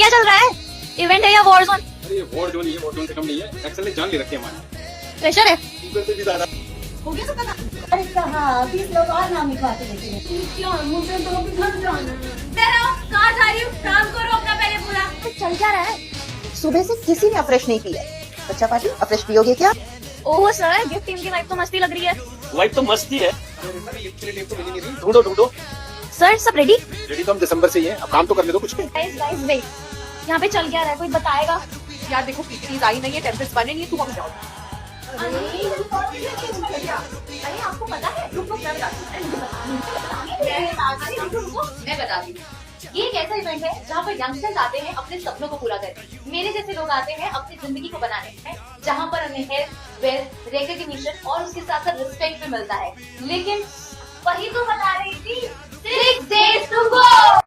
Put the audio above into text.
क्या चल रहा है? इवेंट है या वॉर जोन? अरे ये वॉर जोन, ये वॉर जोन से कम नहीं है। एक्सेल ने जान ले रखी है हमारी। प्रेशर है? शुगर से भी ज्यादा। हो गया सबका काम? अरे कहाँ 20 लोग और नाम लिखवाते देखे। क्यों मुझे तो अभी घर जाना है। कहाँ जा रही हूँ? काम करो अपना पहले पूरा। चल क्या रहा है? सुबह से किसी ने अफ्रेश नहीं पिया। बच्चा पार्टी अफ्रेश पियोगे क्या? ओह सर, गिफ्ट टीम की वाइफ तो मस्ती लग रही है। वाइफ तो मस्ती है। ढूंढो ढूंढो। सर सब रेडी? रेडी तो हम दिसंबर से ही है। अब काम तो करने दो कुछ। गाइस गाइस वेट, यहाँ पे चल क्या रहा है? कोई बताएगा? यार देखो पीपीटीज आई नहीं है, टेम्पलेट्स बने नहीं है, तुम अभी जाओ। अरे आपको पता है? रुको मैं बताती हूँ। ये एक ऐसा इवेंट है जहाँ पर यंगस्टर्स आते हैं अपने सपनों को पूरा करने। मेरे जैसे लोग आते हैं अपनी जिंदगी को बनाने में, जहाँ पर उन्हें हेल्थ, वेल्थ, रिकॉग्निशन और उसके साथ साथ रिस्पेक्ट भी मिलता है। लेकिन वही तो बता रही थी, 6 days to go।